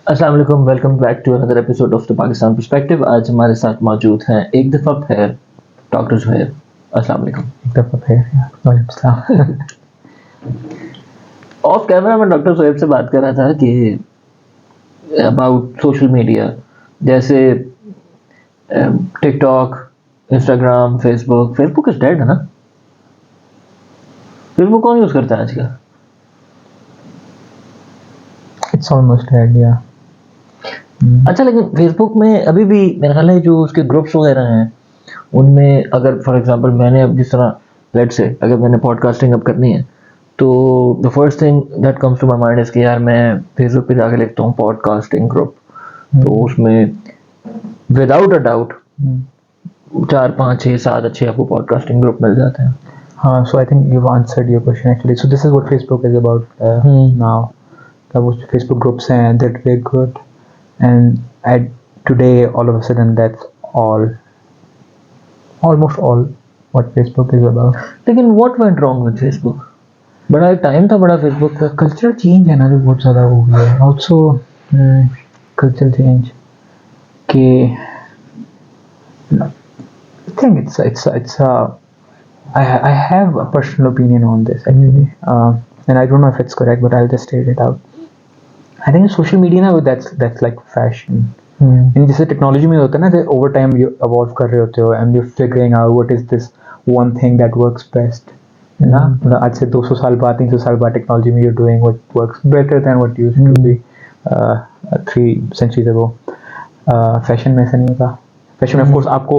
अस्सलाम वालेकुम, welcome back to another episode of the Pakistan perspective. आज हमारे साथ मौजूद हैं एक दफ़ा फिर डॉक्टर ज़ोहैब। अस्सलाम वालेकुम। एक दफ़ा फिर वालेकुम सलाम। ऑफ कैमरा मैं डॉक्टर ज़ोहैब से बात कर रहा था कि अबाउट सोशल मीडिया, जैसे TikTok, Instagram, Facebook. Facebook is dead है ना? फेसबुक कौन यूज़ करता है आजकल? इट्स ऑलमोस्ट डेड या। अच्छा, लेकिन फेसबुक में अभी भी मेरा ख्याल है जो उसके ग्रुप्स वगैरह हैं, उनमें अगर फॉर एग्जांपल मैंने अब जिस तरह लेट्स से अगर मैंने पॉडकास्टिंग अब करनी है, तो the first thing that comes to my mind is कि यार मैं फेसबुक पे जाके लिखता हूँ पॉडकास्टिंग ग्रुप। तो उसमें विदाउट अ डाउट 4, 5, 6, 7 अच्छे आपको पॉडकास्टिंग ग्रुप मिल जाते हैं। हाँ, so I think you've answered your question actually. So this is what Facebook is about now. that was Facebook groups and they're very good, and at today all of a sudden that's almost all what Facebook is about. लेकिन what went wrong with Facebook? बड़ा time था बड़ा Facebook का। Cultural change है ना जो बहुत ज़्यादा हो गया है ऑल्सो। कल्चरल चेंज के I think I have a personal opinion on this actually, and I don't know if it's correct, but I'll just state it out. I think social media now that's like fashion. In जैसे technology में होता है ना, over time you evolve कर रहे होते हो and you're figuring out what is this one thing that works best. है ना, मतलब आज से 200 साल बाद 300 साल बाद टेक्नोलॉजी में you're doing what works better than what used to be 3 centuries ago. Fashion में ऐसा नहीं होता। फैशन में ऑफकोर्स आपको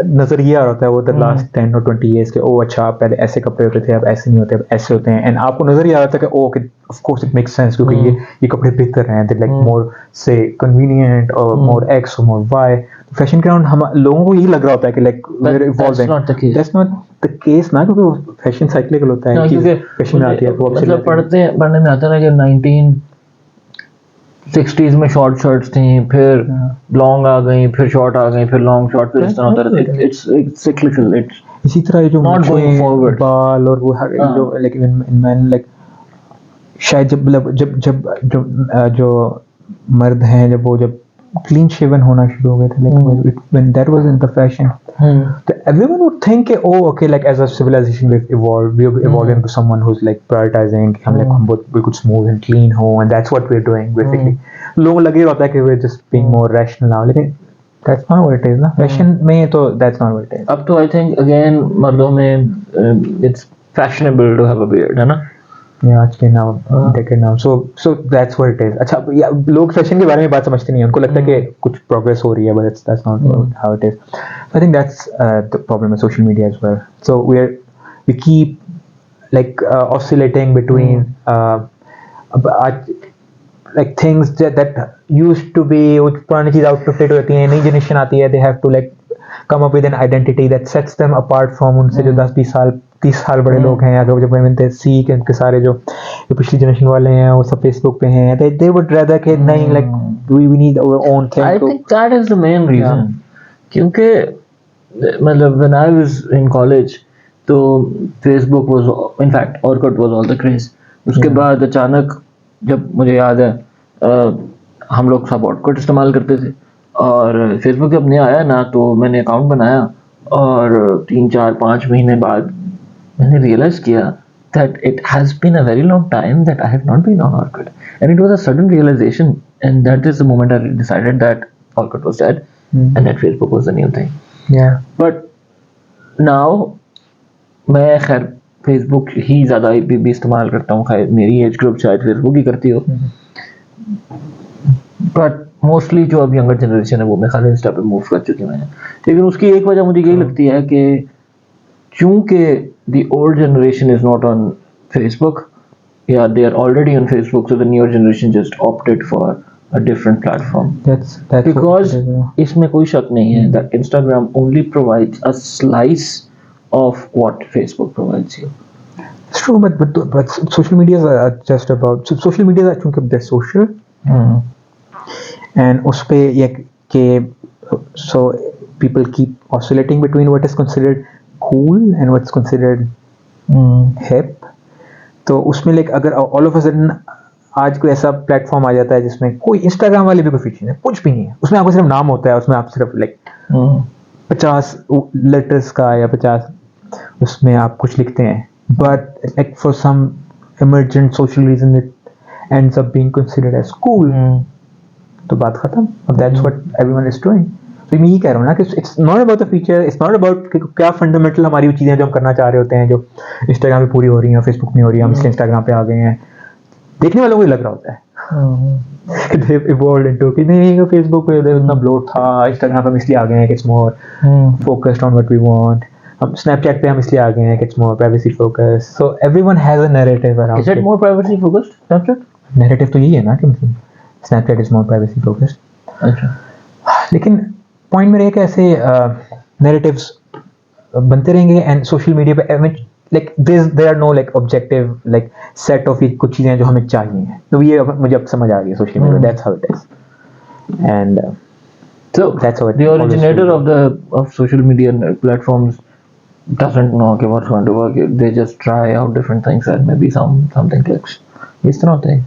नज़र ये आ रहा होता है वो द लास्ट 10 और 20 years के, ओ अच्छा पहले ऐसे कपड़े होते थे अब ऐसे नहीं होते, अब ऐसे होते हैं, एंड आपको नज़र ये आ रहा था कि okay of course it makes sense क्योंकि ये कपड़े बेहतर हैं, दे लाइक मोर से कन्वीनियंट और मोर एक्स और मोर वाई। फैशन के अराउंड हम लोगों को यही लग रहा होता है कि like we are evolving. That's not the case ना, क्योंकि फैशन साइक्लिकल होता है, क्योंकि फैशन में आती है तो मतलब पढ़ने में आता है ना कि 1960s में शॉर्ट शर्ट्स थी, फिर लॉन्ग आ गई, फिर शॉर्ट आ गई, फिर लॉन्ग शॉर्ट, फिर इस तरह होता है। इट्स साइक्लिकल, इट्स इसी तरह ये जो नॉट गोइंग फॉरवर्ड बाल और वो हर जो लाइक इन मैन लाइक शायद जब मतलब जो मर्द हैं जब क्लीन शेवन होना शुरू हो गए थे, like when that was in the fashion, तो एवरीवन वुड थिंक कि oh okay like as a civilisation we evolve into someone who is like prioritising हम बहुत बिल्कुल स्मूथ एंड क्लीन हो, and that's what we are doing basically. लोगों लगे होता है कि we are just being more rational now, लेकिन that's not what it is ना फैशन में, तो that's not what it is. अब तो आई थिंक अगेन मर्दों में it's fashionable to have a beard, है ना? आज के now decade now, so that's what it is. अच्छा, लोग फैशन के बारे में बात समझते नहीं है, उनको लगता है कि कुछ प्रोग्रेस हो रही है, but that's not how it is. I think that's the problem with social media as well. So we keep like oscillating between like things that used to be, वो पुरानी चीज आउटडेटेड होती है, नई जनरेशन आती है, they have to like come up with an identity that sets them apart from उनसे जो 10-20 साल 30 साल बड़े लोग हैं, या जब मिलते सी के उनके सारे जो पिछली जनरेशन वाले हैं वो सब फेसबुक पे हैं, they would rather कि नहीं like we need our own thing. I think that is the main reason. क्योंकि मतलब when I was in college, तो Facebook was in fact Orkut was all the craze. उसके बाद अचानक जब मुझे याद है हम लोग सब Orkut इस्तेमाल करते थे, और फेसबुक जब नया आया ना तो मैंने अकाउंट बनाया, और 3, 4, 5 महीने बाद मैंने रियलाइज किया that it has been a very long time that I have not been on Orkut, and it was a sudden realization, and that is the moment I decided that Orkut was dead and that Facebook was the new thing. Yeah. But now मैं खैर Facebook ही ज़्यादा भी इस्तेमाल करता हूँ, खैर मेरी age group शायद फेसबुक ही करती हो, बट मोस्टली जो अब यंगर जनरेशन है वो मैं खाली इंस्टा पे मूव कर चुकी हैं। लेकिन उसकी एक वजह मुझे यही लगती है कि क्योंकि the old generation is not on Facebook, yeah, they are already on Facebook, so the newer generation just opted for a different platform. That's because इसमें कोई शक नहीं है that Instagram only provides a slice of what Facebook provides you. It's true, but social media are just about, so social media I think they're social, and उस पे ये कि so people keep oscillating between what is considered cool and what's considered hip. तो उसमें like अगर all of a sudden आज कोई ऐसा प्लेटफॉर्म आ जाता है जिसमें कोई इंस्टाग्राम वाले भी कोई फीचर नहीं है, कुछ भी नहीं है, उसमें आपको सिर्फ नाम होता है, उसमें आप सिर्फ लाइक 50 लेटर्स का या 50 उसमें आप कुछ लिखते हैं, but like for some emergent social reason it ends up being considered as cool, तो बात खत्म। That's what everyone is doing. तो मैं ये कह रहा हूँ ना कि it's not about the feature, it's not about क्या फंडामेंटल हमारी वो चीज़ें जो हम करना चाह रहे होते हैं, जो इंस्टाग्राम पे पूरी हो रही हैं, फेसबुक में हो रही है, हम इसलिए इंस्टाग्राम पे आ गए हैं। देखने वालों को ही लग रहा होता है they've evolved into कि नहीं फेसबुक पे इतना ब्लोट था, इंस्टाग्राम पे हम इसलिए आ गए हैं कि it's more focused on what we want, हम स्नैपचैट पे हम इसलिए आ गए हैं कि it's more privacy focused, so everyone has a narrative around is it more privacy focused Snapchat? Narrative तो यही है ना कि Snapchat is more privacy focused. अच्छा, लेकिन पॉइंट मेरा है कि ऐसे नैरेटिव्स बनते रहेंगे एंड सोशल मीडिया पे like there are no like objective like set of कुछ चीज़ें जो हमें चाहिए, तो ये मुझे अब समझ आ गई है social media, that's how it is and so that's how it the always originator will of social media platforms doesn't know okay what's going to work. They just try out different things and maybe something clicks. It's not thing.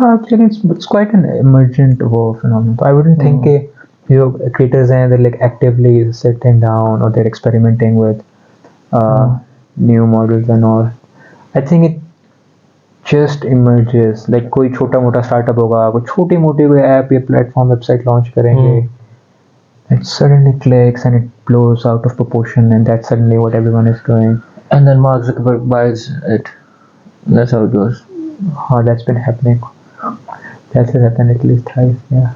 Actually, it's quite an emergent phenomenon. So I wouldn't think creators and they're like actively sitting down or they're experimenting with new models and all. I think it just emerges like कोई छोटा मोटा startup होगा, कोई छोटी मोटी कोई app या platform website launch करेंगे, it suddenly clicks and it blows out of proportion and that's suddenly what everyone is doing. And then Mark Zuckerberg buys it. That's how it goes. हाँ, that's been happening. That has happened at least thrice, yeah.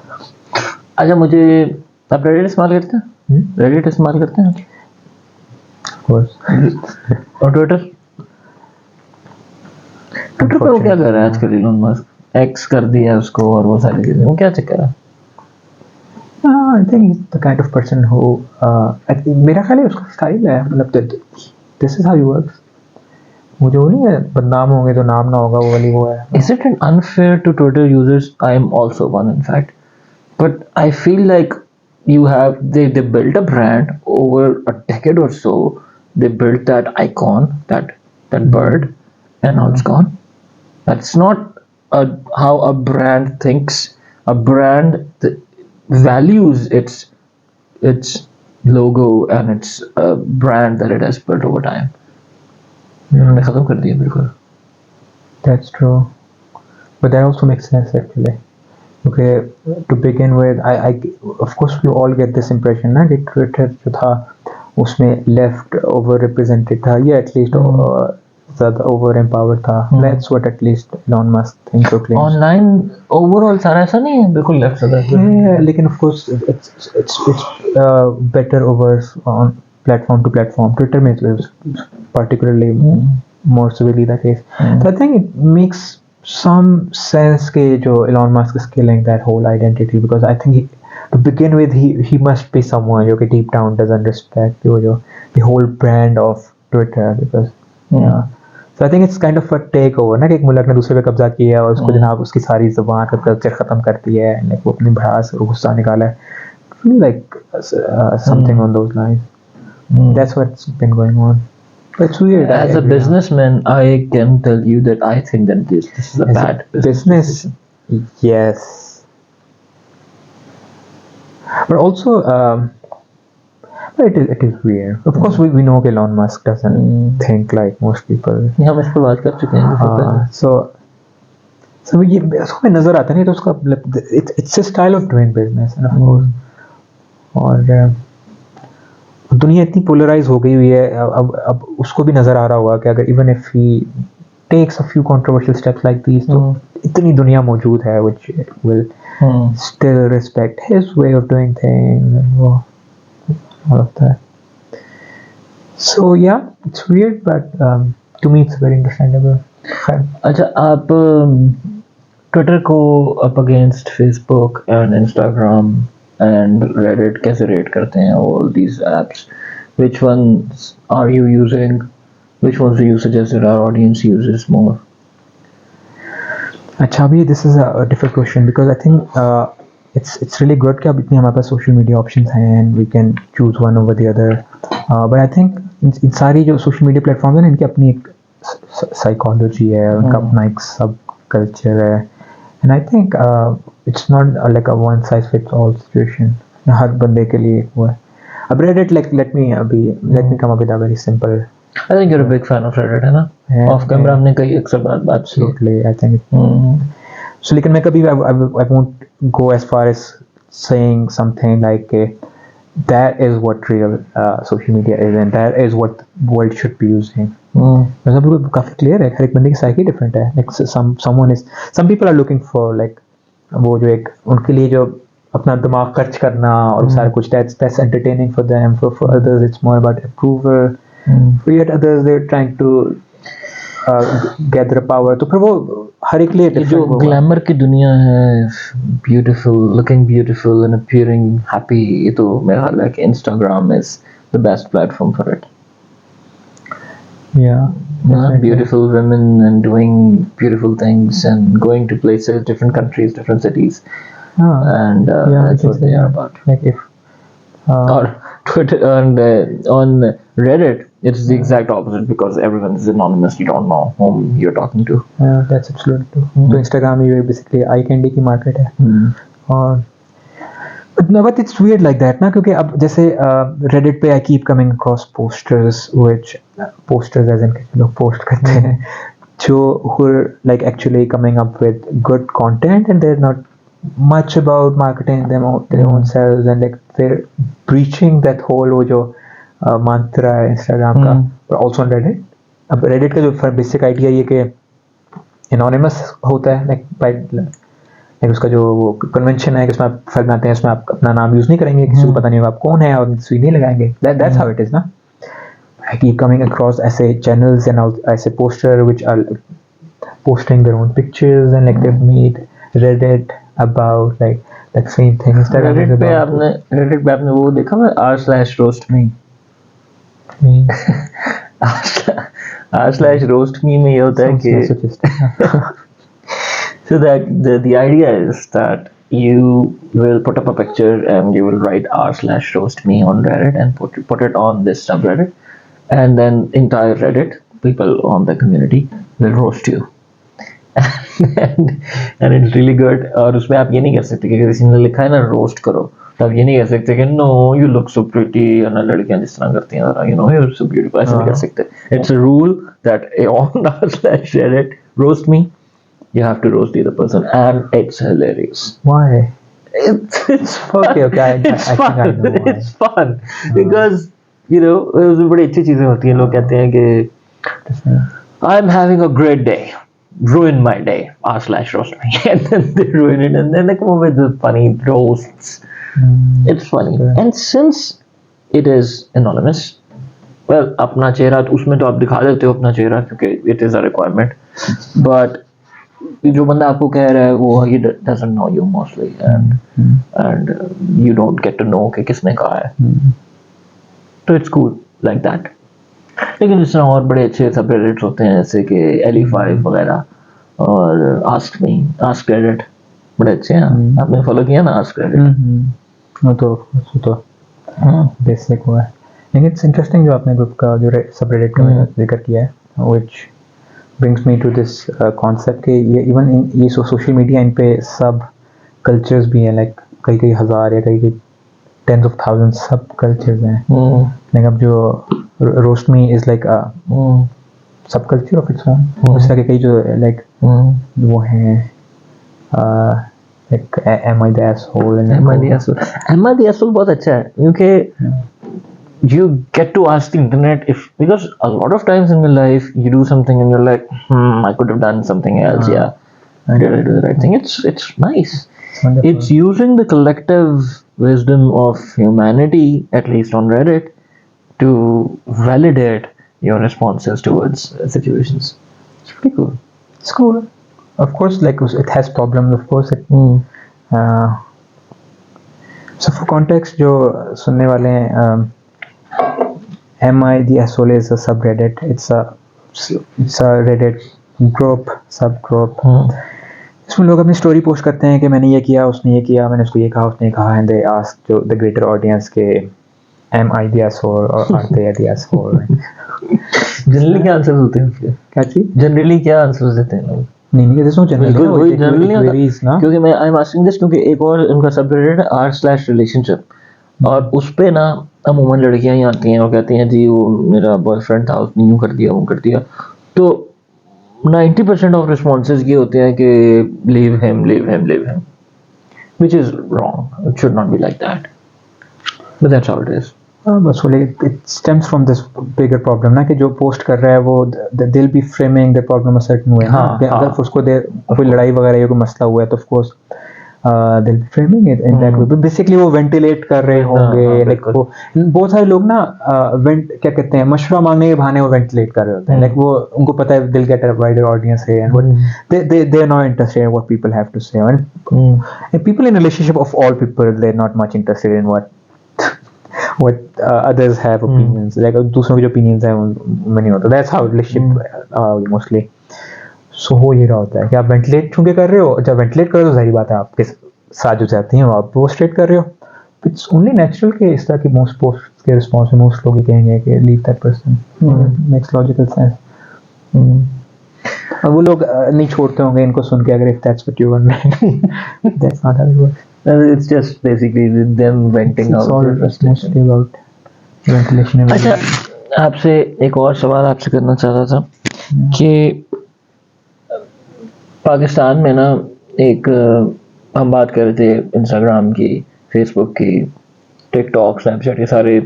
अच्छा, मुझे आप Reddit इस्तेमाल करते हैं? Reddit इस्तेमाल करते हैं? Of course. और ट्विटर? ट्विटर पे वो क्या कर रहा है आजकल इलोन मस्क? एक्स कर दिया उसको और वो सारी चीजें, वो क्या चक्कर है? I think he's the kind of person who I think मेरा ख्याल है उसका स्टाइल है, मतलब this is how he works. मुझे वो नहीं है बदनाम होंगे तो नाम ना होगा, वो वाली वो है। Is it unfair to Twitter users? I am also one, in fact. But I feel like they built a brand over a decade or so. They built that icon, that bird, and now it's gone. That's not how a brand thinks. A brand values its logo and its brand that it has built over time. उन्होंने खत्म कर दिया बिल्कुल। That's true, but that also makes sense actually. Okay, to begin with, I of course we all get this impression ना कि Twitter जो था उसमें left over represented था, या at least ज़्यादा over empowered था। That's what at least Elon Musk thinks or claims. Online overall सारा ऐसा नहीं है, बिल्कुल left ज़्यादा। Yeah, लेकिन of course it's better over on platform to platform. Twitter में is particularly more severely the case. So I think it makes some sense कि जो Elon Musk is killing that whole identity, because I think to begin with he must be someone जो कि deep down doesn't respect the whole brand of Twitter, because so I think it's kind of a takeover ना कि एक मुल्क ने दूसरे पे कब्जा किया और उसको जनाब उसकी सारी ज़ुबान का कल्चर ख़त्म कर दिया है, like वो अपनी भड़ास और गुस्सा निकाला है, like something on those lines. That's what's been going on. It's weird. As a businessman, I can tell you that I think that this is a bad business. Yes, but also it is weird. Of course, we know that Elon Musk doesn't think like most people. हम इस पर बात कर चुके हैं। So ये उसको नजर आता नहीं तो उसका it's a style of doing business, and of course और दुनिया इतनी पोलराइज हो गई हुई है, अब उसको भी नजर आ रहा होगा कि अगर even if he takes a few controversial steps like these, तो इतनी दुनिया मौजूद है which will still respect his way of doing things and वो ऑल ऑफ दैट। सो या it's weird but to me it's very understandable. अच्छा, आप Twitter को up against Facebook and Instagram and Reddit कैसे rate करते हैं all these apps? Which ones are you using? Which ones do you suggest that our audience uses more? अच्छा, अभी this is a difficult question because I think it's really good कि अब इतनी हमारे पास social media options हैं and we can choose one over the other. But I think इन सारी जो social media platforms हैं इनकी अपनी एक साइकोलॉजी है, उनका अपना एक सब कल्चर है, and I think it's not like a one size fits all situation, हर बंदे के लिए वो है. अब Reddit, like let me come up with a very simple. I think you're a big fan of Reddit, है ना? Yeah, Off camera हमने कई अक्सर बात की. Absolutely, I think. So लेकिन मैं कभी I won't go as far as saying something like that is what real social media is and that is what world should be using. मतलब वो काफी clear है, हर एक बंदे की psyche different है. Like some people are looking for like वो जो एक उनके लिए जो अपना दिमाग खर्च करना और सारा कुछ, that's entertaining for them. For others it's more about approval. For yet others they're trying to gather power. तो फिर वो हर एक लिए ये जो ग्लैमर की दुनिया है, looking beautiful and appearing happy, ये तो मेरा ख्याल है कि Instagram is the best platform for it. Yeah. Beautiful women and doing beautiful things and going to places, different countries, different cities. And that's what they are about. Like if or Twitter and on Reddit, it's the exact opposite because everyone is anonymous. You don't know whom you're talking to. Yeah, that's absolutely true. So Instagram ये basically eye candy की market है. और but it's weird like that ना, क्योंकि अब जैसे Reddit पे I keep coming across posters as in लोग post करते हैं जो who are like actually coming up with good content and they're not much about marketing their own selves and like they're preaching that whole वो जो mantra है Instagram का, but also on Reddit. अब Reddit का जो basic idea ये कि anonymous होता है, like उसका जो वो कन्वेंशन है कि उसमें आप फाइल बनाते हैं, उसमें आप अपना नाम यूज नहीं करेंगे, किसी को पता नहीं होगा आप कौन है और सुई नहीं लगाएंगे. That's how it is ना. I keep coming across ऐसे channels and ऐसे poster which are posting their own pictures and like they've made Reddit about like same thing. Reddit पे आपने वो देखा है r/roastme. r/roastme में ये होता है कि so that the idea is that you will put up a picture and you will write r/roastme on Reddit and put it on this subreddit, and then entire Reddit people on the community will roast you. and it's really good. और उसमें आप ये नहीं कर सकते कि किसी ने लिखा है ना रोस्ट करो, तो आप ये नहीं कर सकते कि no you look so pretty और ना लड़कियां जिस तरह करती हैं you know you're so beautiful, ऐसे नहीं कर सकते. It's a rule that on r/Reddit roast me, you have to roast the other person, and it's hilarious. Why? It's fun. Okay, it's I fun. think I know why. It's fun because you know उसमें बड़ी अच्छी चीजें होती हैं. लोग कहते हैं कि I'm having a great day, ruin my day, r/roast me, and then they ruin it, and then they come up with the funny roasts. It's funny, and since it is anonymous, well, अपना चेहरा तो उसमें तो आप दिखा देते हो अपना चेहरा क्योंकि it is a requirement, but जो बंदा आपको कह रहा है वो he doesn't know you mostly, and you don't get to know कि किसने कहा है. तो it's cool like that. लेकिन इस तरह और बड़े अच्छे सबरेडिट्स होते हैं जैसे कि LE5 वगैरह और Ask Reddit बड़े अच्छे हैं. आपने फॉलो किया ना Ask Reddit? वो तो बेसिक हुआ है. लेकिन इट्स इंटरेस्टिंग जो आपने ग्रुप का जो सबरेडिट का जिक्र किया है, which brings me to this concept कि ये even ये सोशल मीडिया इन पे सब कल्चर्स भी हैं, लाइक कई हज़ार या कई tens of thousands सब कल्चर्स हैं. लाइक अब जो रोस्ट मी इज लाइक अ सब कल्चर ऑफ इट्स ओन. उस तरह के कई जो लाइक वो हैं like am I the asshole and am I the asshole बहुत अच्छा है क्योंकि you get to ask the internet because a lot of times in your life you do something and you're like I could have done something else. Did I do the right thing? It's nice. It's using the collective wisdom of humanity, at least on Reddit, to validate your responses towards situations. It's pretty cool. It's cool. Of course, like it has problems. Of course, so for context, जो सुनने वाले हैं, am I the asshole is a subreddit. It's a Reddit group, subgroup. इसमें लोग अपनी story post करते हैं कि मैंने ये किया, उसने ये किया, मैंने उसको ये कहा, उसने कहा, and they ask the greater audience के am I the asshole or are they the asshole? Generally क्या आंसर्स होते हैं उसके? क्या चीज? जनरली क्या आंसर्स देते हैं लोग? नहीं there's no general, बिल्कुल वही जनरली it varies ना. क्योंकि मैं आई एम आस्किंग दिस क्योंकि एक और उनका सबरेडिट है r/relationship और उस पे ना अमूमन लड़कियां ही आती हैं और कहती हैं जी वो मेरा बॉयफ्रेंड था उसने यूं कर दिया वो कर दिया, तो 90% ऑफ रिस्पॉन्सेज ये होते हैं कि leave him leave him leave him, which is wrong, it should not be like that, but that's how it is. बस वो it stems from this bigger problem ना कि जो पोस्ट कर रहा है वो they will be framing the problem a certain way. अगर उसको कोई लड़ाई वगैरह या कोई मसला हुआ है तो of course they will framing it in that way. Basically वो वेंटिलेट कर रहे होंगे. लाइक वो बहुत सारे लोग ना क्या कहते हैं मशवरा मांगने के बहाने वो वेंटिलेट कर रहे होते हैं. लाइक वो उनको पता है दिल गेट अ वाइडर ऑडियंस है and they are not interested in what people have to say. And people in relationship of all people, they're not much interested in what others have opinions. Like दूसरों के जो opinions हैं उनमें नहीं होता. That's how relationship mostly. So हो ये रहा होता है कि आप वेंटिलेट चुंके कर रहे हो. जब वेंटिलेट करो तो जाहिर बात है आपके साथ जो चाहती हैं आप वो स्ट्रेट कर रहे हो. It's only natural कि इस तरह की most posts के response में most लोग ये कहेंगे कि leave that person. Makes logical sense. अब वो लोग नहीं छोड़ते होंगे इनको सुन के अगर if that's what you want. That's not how it works. It's just basically them venting out their frustration. Mostly about ventilation. अच्छा, आपसे एक और सवाल आपसे करना चाह रहा था कि पाकिस्तान में ना एक हम बात कर रहे थे इंस्टाग्राम की, फेसबुक की, टिकटॉक, स्नैपचैट, ये सारे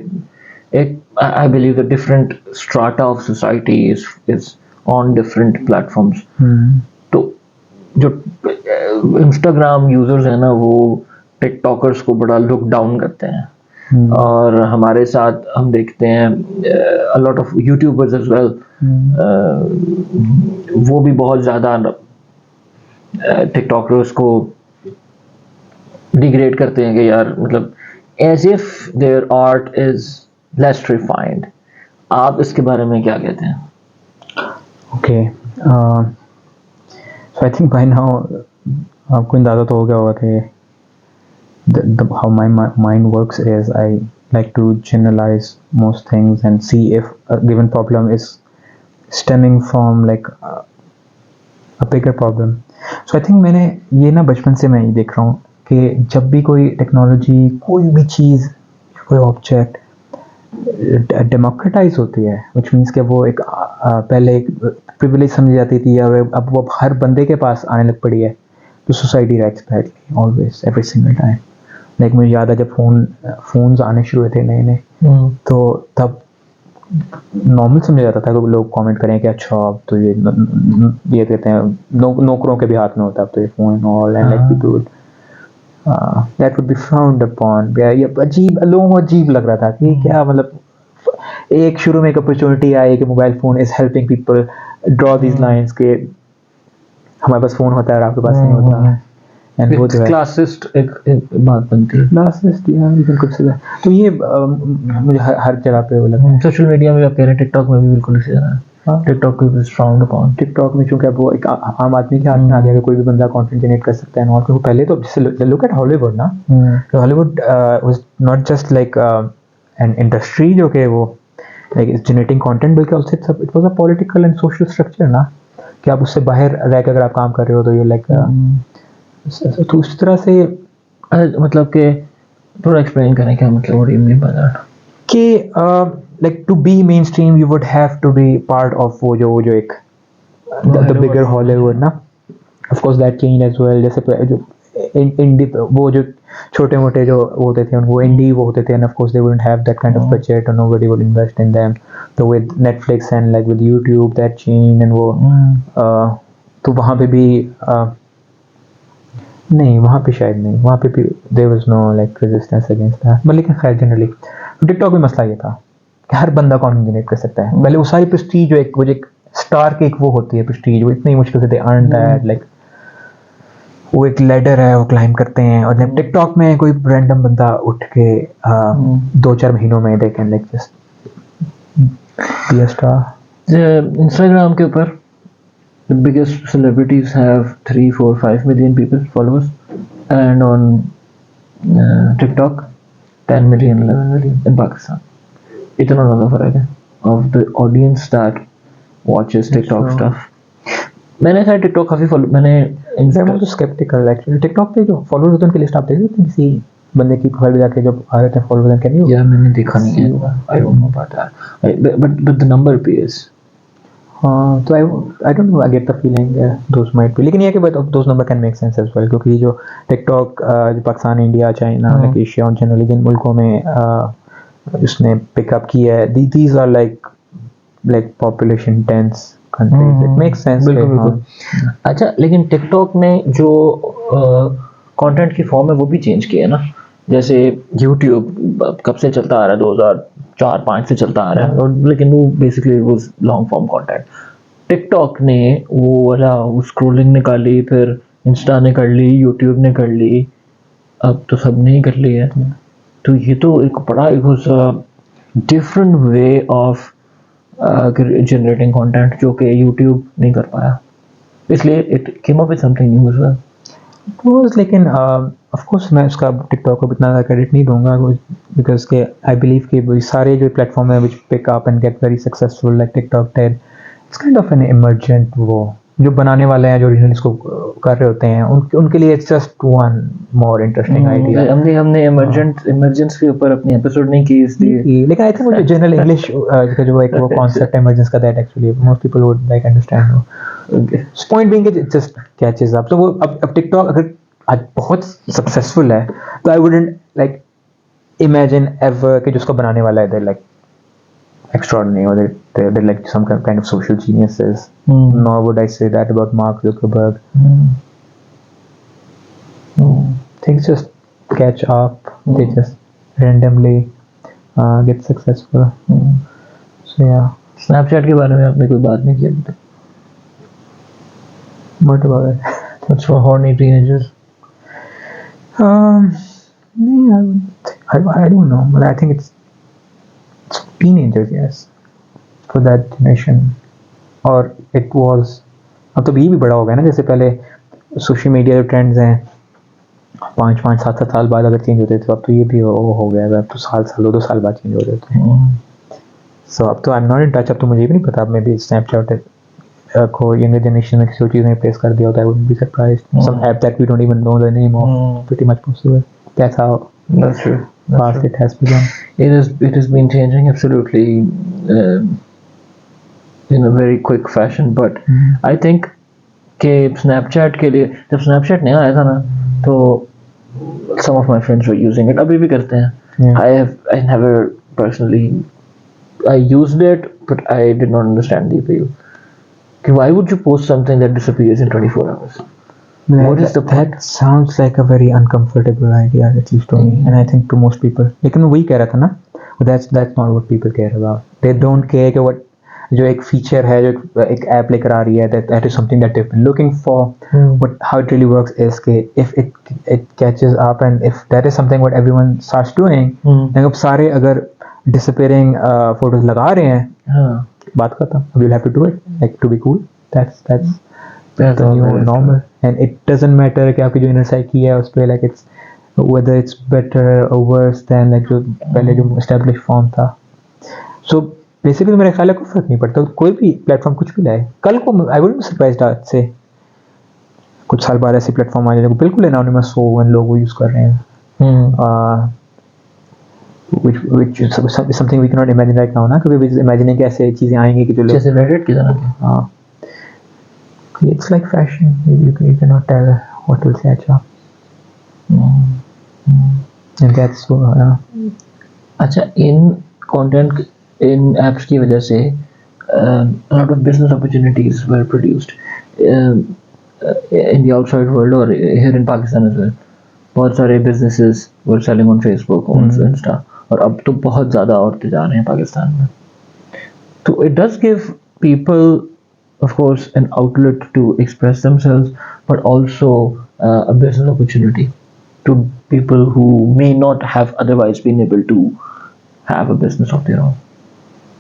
एक I believe the different strata of society is on different platforms. तो जो इंस्टाग्राम यूजर्स हैं ना वो टिकटॉकर्स को बड़ा लुक डाउन करते हैं और हमारे साथ हम देखते हैं a lot of YouTubers as well, वो भी बहुत ज़्यादा टिकटॉकर्स को डिग्रेड करते हैं कि यार मतलब as if their art is less refined. आप इसके बारे में क्या कहते हैं? Okay, so I think by now आपको अंदाज़ा तो हो गया होगा कि how my mind works is I like to generalize most things and see if a given problem is stemming from like a bigger problem. So I think मैंने ये ना बचपन से मैं ये देख रहा हूँ कि जब भी कोई टेक्नोलॉजी, कोई भी चीज़, कोई ऑब्जेक्ट डेमोक्रेटाइज होती है, which means कि वो एक पहले एक प्रिविलेज समझी जाती थी, अब वो हर बंदे के पास आने लग पड़ी है, तो society rights badly always every single time. Like मुझे याद है जब फोन्स आने शुरू हुए थे नए नए, तो तब नॉर्मल समझा जाता था कि लोग कमेंट करें कि अच्छा अब तो ये कहते हैं नौकरों के भी हाथ में होता है अब तो ये phone all and like people that would be frowned upon. ये अजीब, लोगों को अजीब लग रहा था कि क्या मतलब एक शुरू में एक अपॉर्चुनिटी आई कि mobile phone is helping people draw these lines के हमारे पास फोन होता है और आपके पास नहीं होता. एंड वो जो है क्लासिस्ट एक बात बनती है. क्लासिस्ट, यू कैन कुछ से. तो ये मुझे हर जगह पे वो लगता है. सोशल मीडिया में आप कह रहे हैं, टिकटॉक में भी बिल्कुल इसी तरह है. टिकटॉक को इज फ्राउंड अपॉन. टिकटॉक में चूंकि वो एक आम आदमी के हाथ में आ गया कि कोई भी बंदा कंटेंट जनरेट कर सकता है. और क्योंकि पहले तो जैसे लुक एट हॉलीवुड ना, Hollywood was not just like an industry जो कि वो लाइक जनरेटिंग कंटेंट, बल्कि उससे it was a political and social structure ना, कि आप उससे बाहर रह के अगर आप काम कर रहे हो तो यू लाइक तो उस तरह से मतलब कि थोड़ा एक्सप्लेन करें क्या मतलब what you mean by that. कि like to be mainstream you would have to be part of वो जो एक the bigger Hollywood ना. Of course that changed as well. जैसे जो indie वो जो छोटे मोटे जो होते थे वो indie वो होते थे, and of course they wouldn't have that kind of budget or nobody would invest in them. So with Netflix and like with YouTube that changed and वो तो वहाँ पे भी नहीं, वहाँ पे शायद नहीं, वहाँ पे भी there was no like resistance against that. but लेकिन खैर जनरली टिकटॉक में मसला ये था कि हर बंदा कंटेंट जनरेट कर सकता है. पहले वो सारी प्रेस्टीज जो एक स्टार की एक वो होती है प्रेस्टीज, वो इतनी मुश्किल से दे अर्न दैट, लाइक वो एक लैडर है वो क्लाइंब करते हैं. और जब टिकटॉक में कोई रैंडम बंदा उठ के 2-4 महीनों में they can like just be a star. Instagram के ऊपर the biggest celebrities have 3, 4, 5 million people followers, and on TikTok 10 million, 11 million in Pakistan. इतना ज़्यादा फर्क है. of the audience that watches TikTok true. stuff. मैंने शायद TikTok काफी follow मैंने I'm also skeptical actually. TikTok पे जो followers होते हैं उनकी लिस्ट आप देख सकते हैं किसी बंदे की प्रोफाइल पे जाके जब आ रहते हैं followers, can you? यार मैंने देखा नहीं है. I don't know about that. But the number appears. हाँ, तो I don't know, I get the feeling those might be, लेकिन ये है कि but those number can make sense as well, क्योंकि जो TikTok जो Pakistan, India, China, like Asia और जनरली जिन मुल्कों में उसने पिकअप किया है, these are like population dense countries, it makes sense. बिल्कुल. अच्छा, लेकिन TikTok ने जो कंटेंट की फॉर्म है वो भी चेंज किया है ना. जैसे YouTube कब से चलता आ रहा है, 2004-5 से चलता आ रहा है, और लेकिन वो बेसिकली वो लॉन्ग फॉर्म कंटेंट. TikTok ने वो वाला स्क्रोलिंग निकाली, फिर इंस्टा ने कर ली, YouTube ने कर ली, अब तो सब ने ही कर ली है. तो ये तो एक बड़ा different way of generating content जो कि YouTube नहीं कर पाया, इसलिए it came up with something new age well. It was, लेकिन of course मैं उसका TikTok को इतना क्रेडिट नहीं दूंगा, because के I believe कि वो सारे जो प्लेटफॉर्म है which pick up and get very successful like TikTok did, it's kind of an emergent, वो जो बनाने वाले हैं, जो originally इसको कर रहे होते हैं, उनके लिए it's just one more interesting idea. हमने emergence के ऊपर अपनी एपिसोड नहीं की इसलिए, लेकिन I think वो जो general English का जो एक वो concept emergence का, that actually most people would like understand. So point being it just catches up. तो वो अब TikTok अगर आज बहुत successful है, तो I wouldn't like imagine ever कि जो उसको बनाने वाला है they're like extraordinary, or they're like some kind of social geniuses. Nor would I say that about Mark Zuckerberg. Things just catch up. They just randomly get successful. So yeah. Snapchat के बारे में आपने कोई बात नहीं की अभी तक? What about it? That's for horny teenagers. I don't know, but I think it's teenagers, yes, for that generation. और it was, अब तो ये भी बड़ा हो गया ना, जैसे पहले सोशल मीडिया जो ट्रेंड्स हैं 5-7 साल बाद अगर चेंज होते थे, तो अब तो ये भी हो गया है, अब तो साल 2 साल बाद चेंज हो जाते हैं. सो अब तो I am not in touch, अब तो मुझे भी नहीं पता, अब मे बी स्नैपचैट को यंगर जनरेशन में किसी चीज़ ने रिप्लेस कर दिया होता है, I wouldn't be surprised. Some app that we don't even know the name of, pretty much possible. That's how That's true. fast it has become. It has been changing absolutely in a very quick fashion, but I think कि Snapchat के लिए जब Snapchat नया आया था ना, तो some of my friends were using it, अभी भी करते हैं. I never personally I used it, but I did not understand the appeal. Why would you post something that disappears in 24 hours? What is the point? That sounds like a very uncomfortable idea, at least to me, and I think to most people. लेकिन वही कह रहा था ना, that's not what people care about. They don't care कि what जो एक feature है, जो एक app लेकर आ रही है, that is something that they've been looking for. But how it really works is कि if it catches up, and if that is something what everyone starts doing, then अब सारे अगर disappearing photos लगा रहे हैं, बात खत्म. We'll have to do it, like to be cool. That's the new normal. And it doesn't matter कि आपकी जो inner psyche है उस पे, like it's whether it's better or worse than like जो पहले जो established form था. So basically मेरे ख्याल है कोई फर्क नहीं पड़ता, कोई भी प्लेटफॉर्म कुछ भी लाए. कल को I wouldn't be surprised आज से कुछ साल बाद ऐसी प्लेटफॉर्म आ जाए जो बिल्कुल anonymous हो, and लोग वो यूज कर रहे हैं. Which is something we cannot imagine right now ना, क्योंकि we imagining कि ऐसे चीजें आएंगी कि जो लोग जैसे Reddit की तरह. It's like fashion. You cannot tell what will catch up. And that's so. अच्छा, in content in apps की वजह से a lot of business opportunities were produced in the outside world or here in Pakistan as well. बहुत सारे businesses were selling on Facebook, on Insta, और अब तो बहुत ज़्यादा औरतें जा रहे हैं पाकिस्तान में. तो it does give people, of course, an outlet to express themselves, but also a business opportunity to people who may not have otherwise been able to have a business of their own.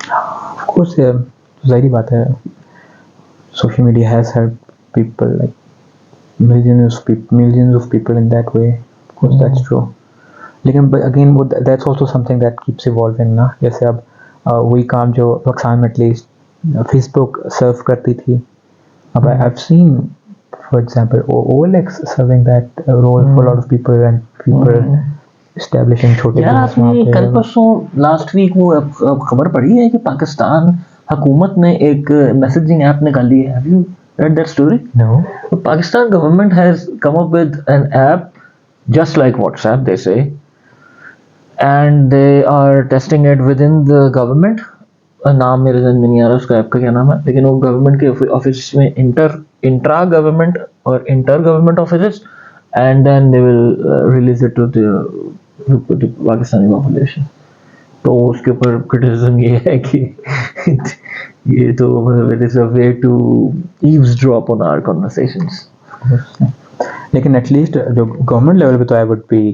Of course, yeah, ज़ाहिर बात है. Social media has helped people, like millions of people in that way. Of course, that's true. लेकिन but again, that's also something that keeps evolving ना. जैसे अब वही काम जो पाकिस्तान में एटलीस्ट फेसबुक सर्व करती थी. अब I've seen, for example, OLX serving that role for a lot of people, and people establishing छोटे यार business आपने वहाँ पे. कल परसों लास्ट वीक वो अब खबर पढ़ी है कि पाकिस्तान हुकूमत ने एक मैसेजिंग ऐप निकाली है. Have you read that story? No. Pakistan government has come up with an app just like WhatsApp, they say, and they are testing it within the government. नाम मेरे जहन में नहीं आ रहा उसका ऐप का क्या नाम है, लेकिन वो गवर्नमेंट के ऑफिस में इंट्रा गवर्नमेंट और inter government office, and then they will release it to the Pakistani population. तो उसके ऊपर क्रिटिसिज्म ये है कि ये तो मतलब it is a way to eavesdrop on our conversations. लेकिन एटलीस्ट जो गवर्नमेंट लेवल पे तो I would be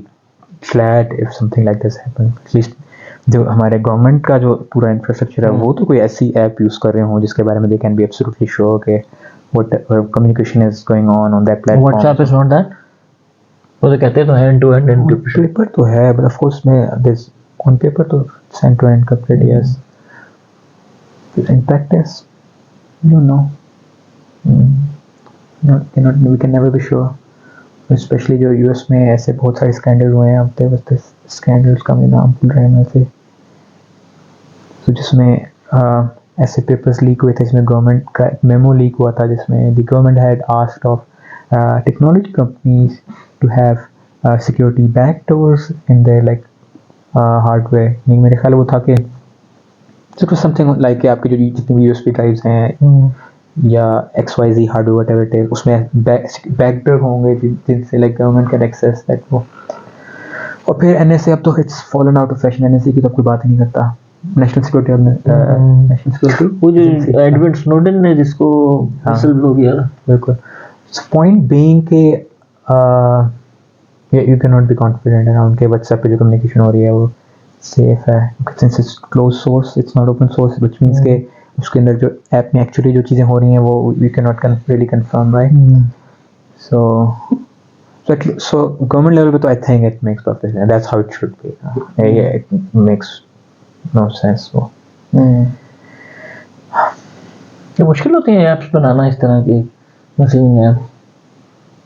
glad if something like this happen. At least जो हमारे गवर्नमेंट का जो पूरा इंफ्रास्ट्रक्चर है वो तो कोई ऐसी ऐप यूज कर रहे हो जिसके बारे में they can be absolutely sure कि what communication is going on that platform. WhatsApp is not that. वो तो कहते हैं तो hand to hand encryption. Paper तो है बट ऑफ कोर्स में दिस ऑन पेपर तो send to end encrypted. Yes, in practice you don't know. We can never be sure, especially जो यूएस में ऐसे बहुत सारे स्कैंडल हुए हैं. अब तक बस स्कैंडल्स का मैं नाम भूल रहा हूँ ऐसे, तो जिसमें ऐसे पेपर्स लीक हुए थे जिसमें गवर्नमेंट का मेमो लीक हुआ था जिसमें the government had asked of technology companies to have security backdoors in their like hardware. नहीं, मेरे ख्याल वो था कि समथिंग लाइक आपके जो जितनी भी यूएसबी ड्राइव्स हैं या XYZ hardware whatever it is, उसमें बैकडोर होंगे जिनसे like government can access that. वो और फिर एनएसए अब तो it's fallen out of fashion. NSA की तो कोई बात ही नहीं करता. नेशनल सिक्योरिटी नेशनल सिक्योरिटी वो जो एडवर्ड स्नोडेन ने जिसको विसल ब्लो किया. बिल्कुल. पॉइंट बीइंग के you can not be confident around के व्हाट्सएप पे जो कम्युनिकेशन हो रही है वो सेफ है. Since it's close source, it's not open source, which means के उसके अंदर जो ऐप में एक्चुअली जो चीज़ें हो रही हैं वो we can not really confirm, right. So government level पे तो I think it makes perfect sense. That's how it should be. It makes no sense. वो ये मुश्किल होती है ऐप्स बनाना इस तरह की messaging app.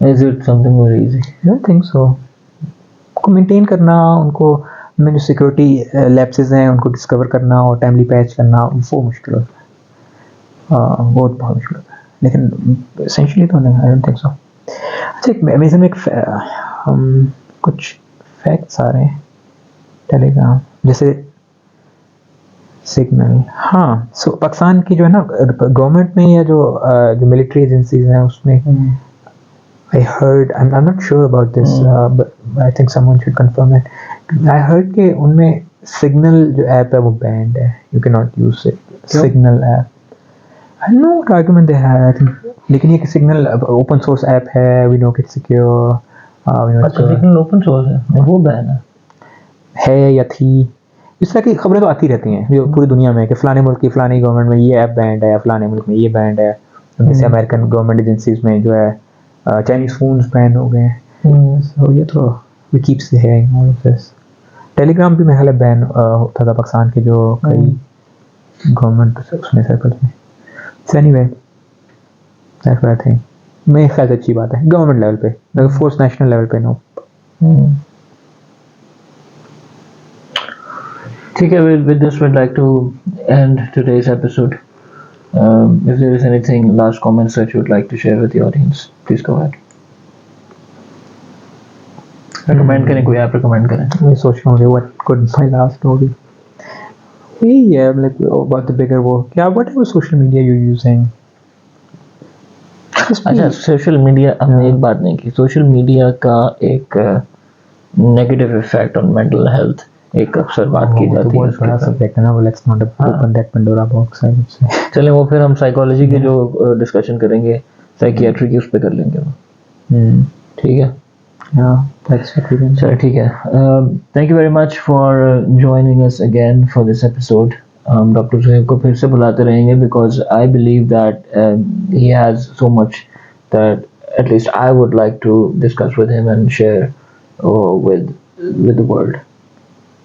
Is it something very easy? I don't think so. उनको मेंटेन करना, उनको में जो सिक्योरिटी लैप्सेस हैं उनको डिस्कवर करना और टाइमली पैच करना वो मुश्किल होता है. वो बहुत मुश्किल होता है. लेकिन एसेंशियली तो नहीं, आई डोंट थिंक सो. अच्छा, एक अमेज़न में कुछ फैक्ट्स आ रहे हैं टेलीग्राम जैसे सिग्नल. हाँ, सो पाकिस्तान की जो है ना गवर्नमेंट में या जो मिलिट्री एजेंसीज हैं उसमें I heard, I'm not sure about this, but I think someone should confirm it. I heard कि उनमें सिग्नल जो ऐप है वो बैंड है. You cannot use it. Signal app. I don't know what argument they have. I think, लेकिन ये signal open source app है. We know it's secure. अच्छा, सिग्नल ओपन सोर्स है, वो बैन है या थी. इस तरह की खबरें तो आती रहती हैं पूरी दुनिया में कि फलाने मुल्क की फलानी गवर्नमेंट में ये ऐप बैंड है, फलाने मुल्क में ये बैंड है. जैसे अमेरिकन गवर्नमेंट एजेंसीज में जो है चाइनीज फोन्स बैन हो गए हैं. So ये तो we keep hearing all of this. Telegram भी मेरे बैन होता था पाकिस्तान के जो कई गवर्नमेंट उसमें सर्कल्स में. So anyway, that's what I think. मेरे ख्याल से अच्छी बात है गवर्नमेंट लेवल पे. ऑफ कोर्स नेशनल लेवल पे नो. ठीक है. With this we'd like to end today's episode. If there is anything, last comments that you would like to share with the audience, please go ahead. Recommend करें, कोई app recommend करें. मैं सोच रहा हूँ what could my last movie. Yeah, like about the bigger world. Yeah, whatever social media you're using. अच्छा, social media हमने एक बात नहीं की. सोशल मीडिया का एक negative effect on mental health एक अक्सर बात की जाती है. बड़ा सब्जेक्ट है ना वो. Let's not open that Pandora box. I would say चलें वो फिर हम साइकोलॉजी के जो डिस्कशन करेंगे, साइकियाट्री की, उस पे कर लेंगे वो. ठीक है. चलो ठीक है. Thank you very much for joining us again for this episode. हम डॉक्टर ज़ोहैब को फिर से बुलाते रहेंगे because I believe that he has so much that at least I would like to discuss with him and share with the world.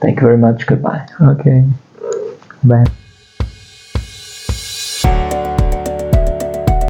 Thank you very much. Goodbye. Okay. Bye.